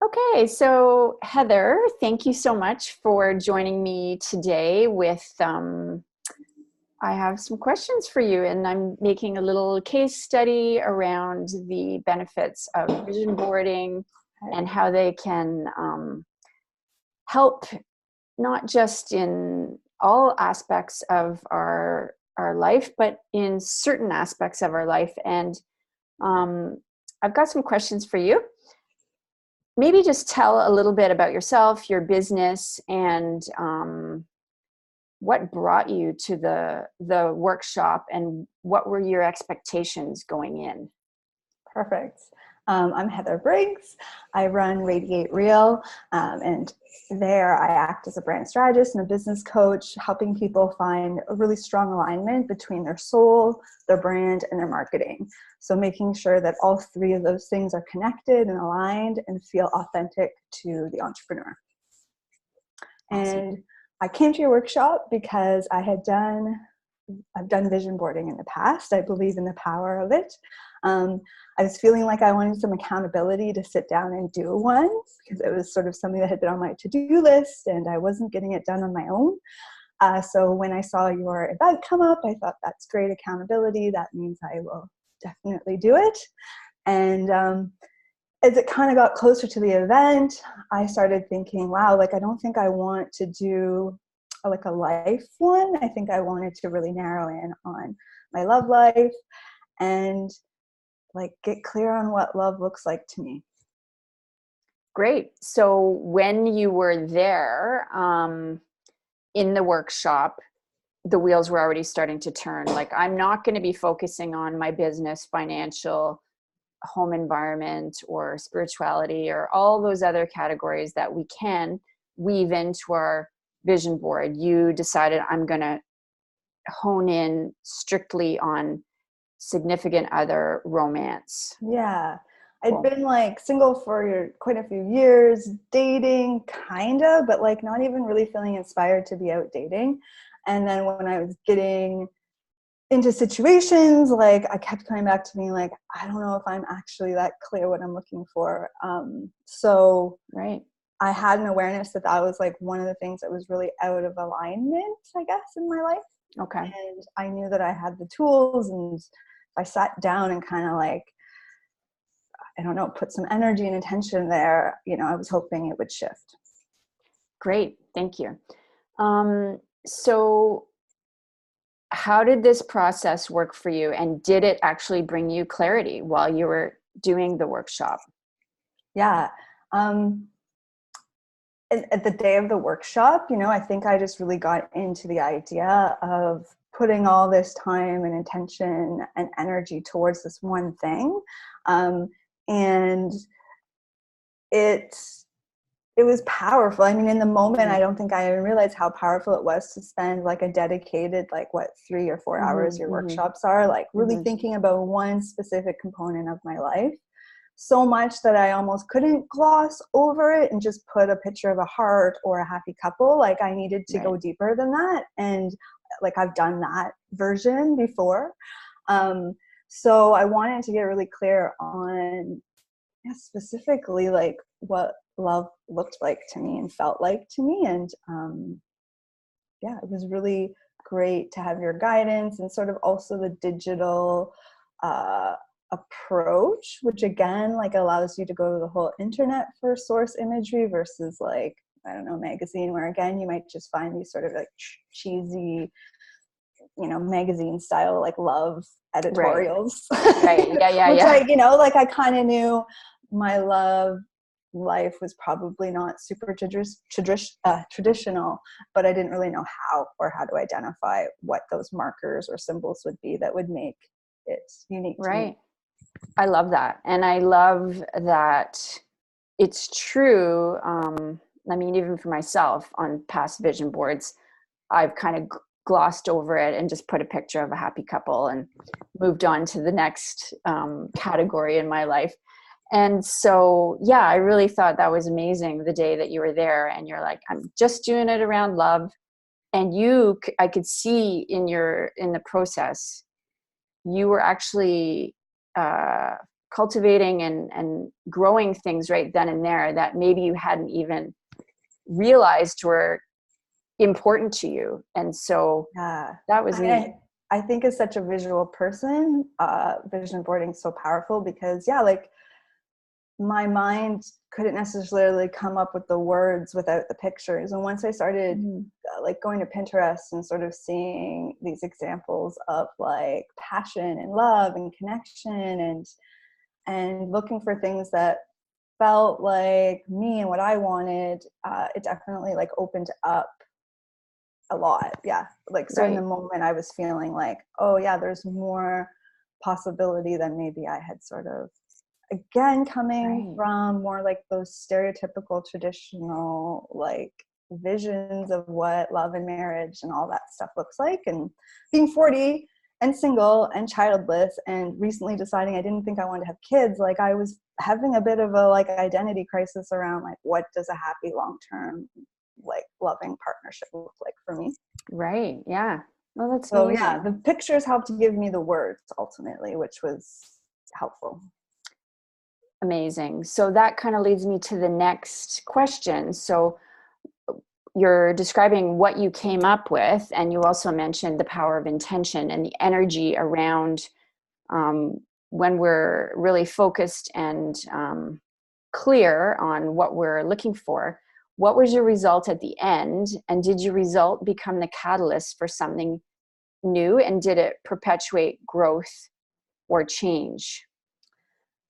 Okay, so Heather, thank you so much for joining me today I have some questions for you, and I'm making a little case study around the benefits of vision boarding and how they can help not just in all aspects of our life, but in certain aspects of our life. And um, I've got some questions for you. Maybe just tell a little bit about yourself, your business, and what brought you to the workshop, and what were your expectations going in? Perfect. I'm Heather Briggs. I run Radiate Real, and there I act as a brand strategist and a business coach, helping people find a really strong alignment between their soul, their brand, and their marketing. So making sure that all three of those things are connected and aligned and feel authentic to the entrepreneur. Awesome. And I came to your workshop because I've done vision boarding in the past. I believe in the power of it. I was feeling like I wanted some accountability to sit down and do one, because it was sort of something that had been on my to-do list and I wasn't getting it done on my own. So when I saw your event come up, I thought that's great accountability. That means I will definitely do it. And as it kind of got closer to the event, I started thinking, wow, like I don't think I want to do like a life one. I think I wanted to really narrow in on my love life and like get clear on what love looks like to me. Great. So when you were there in the workshop, the wheels were already starting to turn. Like, I'm not going to be focusing on my business, financial, home environment, or spirituality, or all those other categories that we can weave into our vision board. You decided, I'm going to hone in strictly on significant other, romance. Yeah. I'd Cool. been like single for quite a few years, dating kind of, but like not even really feeling inspired to be out dating. And then when I was getting into situations, like I kept coming back to being like, I don't know if I'm actually that clear what I'm looking for. So Right. I had an awareness that that was like one of the things that was really out of alignment, I guess, in my life. Okay. And I knew that I had the tools, and I sat down and kind of like, I don't know, put some energy and attention there, I was hoping it would shift. Great. Thank you. So how did this process work for you? And did it actually bring you clarity while you were doing the workshop? Yeah. At the day of the workshop, I think I just really got into the idea of putting all this time and attention and energy towards this one thing. And it was powerful. I mean, in the moment, I don't think I even realized how powerful it was to spend like a dedicated, like 3 or 4 hours your workshops are, like really thinking about one specific component of my life. So much that I almost couldn't gloss over it and just put a picture of a heart or a happy couple. Like I needed to go deeper than that. And like I've done that version before. So I wanted to get really clear on specifically like what love looked like to me and felt like to me. And it was really great to have your guidance and sort of also the digital approach, which again like allows you to go to the whole internet for source imagery versus like, I don't know, magazine, where again you might just find these sort of like cheesy, magazine style like love editorials. Right. Yeah. Which Yeah. like I kind of knew my love life was probably not super traditional, but I didn't really know how or how to identify what those markers or symbols would be that would make it unique to me. I love that. And I love that it's true. I mean, even for myself on past vision boards, I've kind of glossed over it and just put a picture of a happy couple and moved on to the next category in my life. And so, yeah, I really thought that was amazing the day that you were there, and you're like, I'm just doing it around love. And I could see in the process, you were actually cultivating and growing things right then and there that maybe you hadn't even realized were important to you. And so Yeah. that was neat. I think as such a visual person, vision boarding is so powerful because like my mind couldn't necessarily come up with the words without the pictures. And once I started like going to Pinterest and sort of seeing these examples of like passion and love and connection and looking for things that felt like me and what I wanted, it definitely like opened up a lot. Yeah. Like, so in the Right. moment I was feeling like, oh yeah, there's more possibility than maybe I had sort of, again, coming Right. from more like those stereotypical traditional like visions of what love and marriage and all that stuff looks like. And being 40 and single and childless and recently deciding I didn't think I wanted to have kids, like I was having a bit of a like identity crisis around like, what does a happy long-term like loving partnership look like for me? Right. Yeah. Well, that's So yeah, amazing. the pictures helped give me the words ultimately, which was helpful. Amazing. So that kind of leads me to the next question. So you're describing what you came up with, and you also mentioned the power of intention and the energy around um, when we're really focused and clear on what we're looking for. What was your result at the end? And did your result become the catalyst for something new? And did it perpetuate growth or change?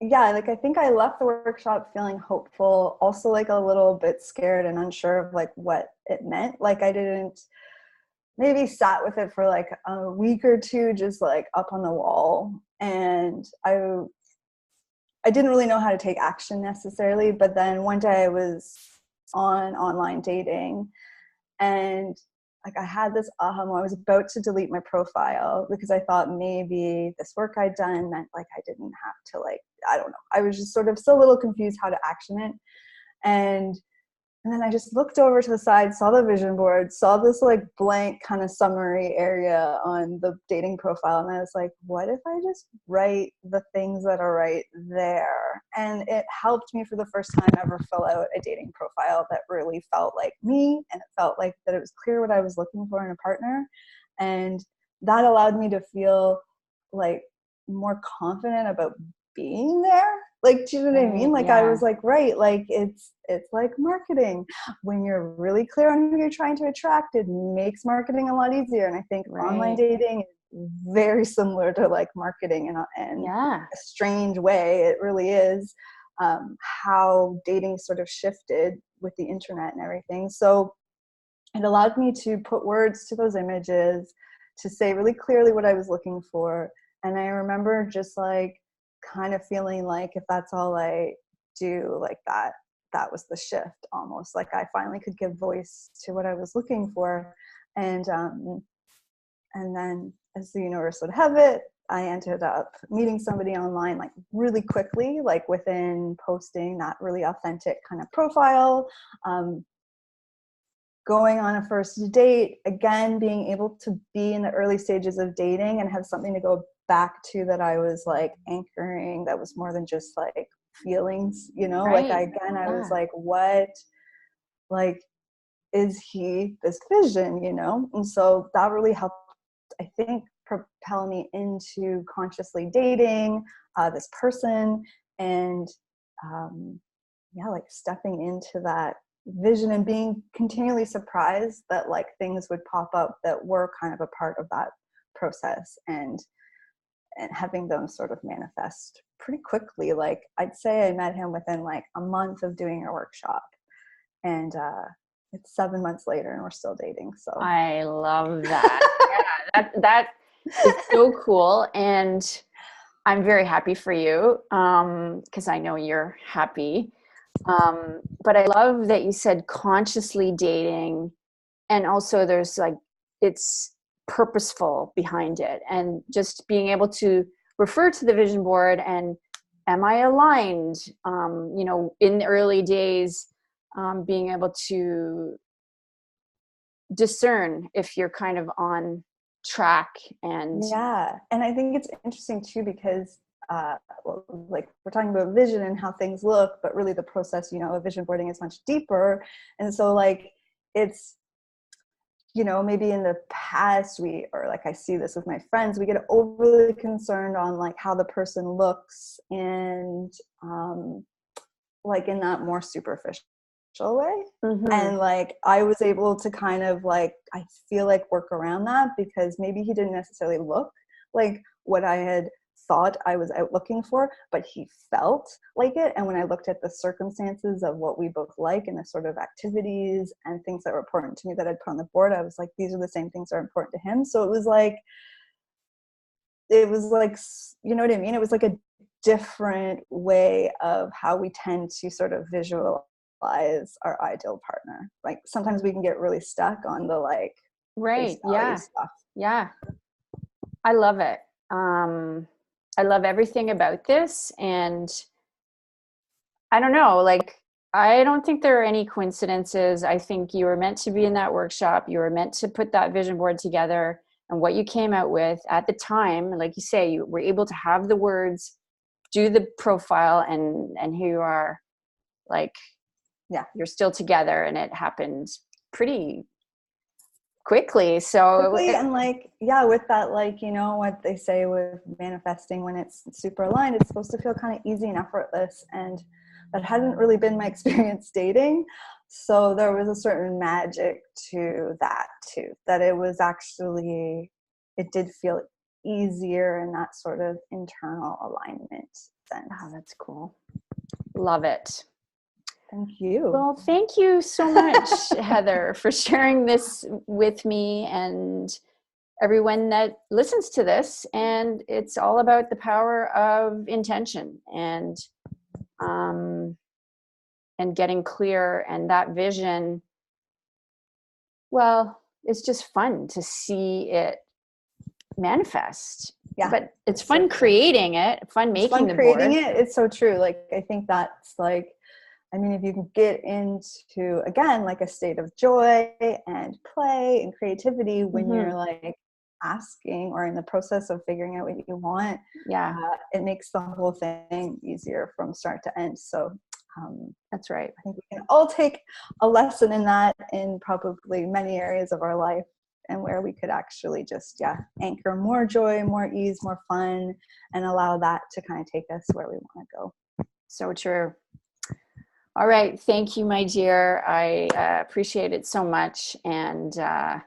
Yeah, like I think I left the workshop feeling hopeful, also like a little bit scared and unsure of like what it meant. Like I didn't maybe sat with it for like a week or two, just like up on the wall. And I didn't really know how to take action necessarily. But then one day I was on online dating and like I had this aha moment. I was about to delete my profile because I thought maybe this work I'd done meant like I didn't have to like, I don't know. I was just sort of still a little confused how to action it. And and then I just looked over to the side, saw the vision board, saw this like blank kind of summary area on the dating profile. And I was like, what if I just write the things that are right there? And it helped me for the first time ever fill out a dating profile that really felt like me. And it felt like that it was clear what I was looking for in a partner. And that allowed me to feel like more confident about being there. Like, do you know what I Right. mean? Like I Yeah. was like, right, like it's like marketing. When you're really clear on who you're trying to attract, it makes marketing a lot easier. And I think online Right. dating is very similar to like marketing in Yeah. a strange way. It really is, how dating sort of shifted with the internet and everything. So it allowed me to put words to those images, to say really clearly what I was looking for. And I remember just like kind of feeling like if that's all I do, like that was the shift almost. Like I finally could give voice to what I was looking for. And and then as the universe would have it, I ended up meeting somebody online like really quickly, like within posting that really authentic kind of profile. Going on a first date, again, being able to be in the early stages of dating and have something to go back to that I was like anchoring, that was more than just like feelings, you know, like Right. I was Yeah. like, what, like, is he this vision, you know? And so that really helped, I think, propel me into consciously dating this person and yeah, like stepping into that vision and being continually surprised that like things would pop up that were kind of a part of that process and having them sort of manifest pretty quickly. Like I'd say I met him within like a month of doing a workshop and it's 7 months later and we're still dating. So I love that. Yeah, that is so cool, and I'm very happy for you because I know you're happy. But I love that you said consciously dating, and also there's like it's purposeful behind it, and just being able to refer to the vision board and am I aligned? In the early days, being able to discern if you're kind of on track and yeah, and I think it's interesting too because like we're talking about vision and how things look, but really the process, of vision boarding is much deeper. And so like it's, maybe in the past or like I see this with my friends, we get overly concerned on like how the person looks and like in that more superficial way. Mm-hmm. And like I was able to kind of like, I feel like work around that, because maybe he didn't necessarily look like what I had thought I was out looking for, but he felt like it. And when I looked at the circumstances of what we both like and the sort of activities and things that were important to me that I'd put on the board, I was like, these are the same things that are important to him. So it was like, you know what I mean? It was like a different way of how we tend to sort of visualize our ideal partner. Like sometimes we can get really stuck on the like Right. face value Yeah. stuff. Yeah. I love it. I love everything about this. And I don't know, like, I don't think there are any coincidences. I think you were meant to be in that workshop. You were meant to put that vision board together, and what you came out with at the time, like you say, you were able to have the words, do the profile, and here you are, like, Yeah. you're still together, and it happened pretty quickly. So And like, yeah, with that, like, what they say with manifesting, when it's super aligned, it's supposed to feel kind of easy and effortless. And that hadn't really been my experience dating. So there was a certain magic to that too, that it was actually, it did feel easier in that sort of internal alignment sense. oh, that's cool. Love it. Thank you. Well, thank you so much, Heather, for sharing this with me and everyone that listens to this. And it's all about the power of intention and getting clear, and that vision. Well, it's just fun to see it manifest. Yeah, but it's fun creating it, fun making the board. It's so true. Like I think that's like, I mean, if you can get into, again, like a state of joy and play and creativity when you're like asking or in the process of figuring out what you want, it makes the whole thing easier from start to end. So that's right. I think we can all take a lesson in that in probably many areas of our life, and where we could actually just, anchor more joy, more ease, more fun, and allow that to kind of take us where we want to go. So true. All right. Thank you, my dear. I appreciate it so much. And I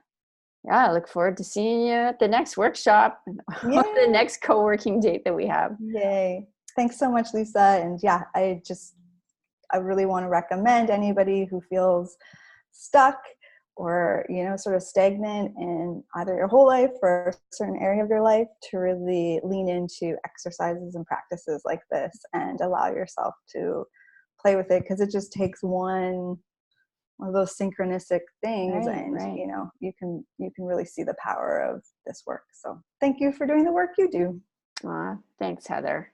look forward to seeing you at the next workshop or the next co-working date that we have. Yay. Thanks so much, Lisa. And I really want to recommend anybody who feels stuck or, sort of stagnant in either your whole life or a certain area of your life to really lean into exercises and practices like this and allow yourself to play with it, because it just takes one of those synchronistic things, you can really see the power of this work. So thank you for doing the work you do. Thanks, Heather.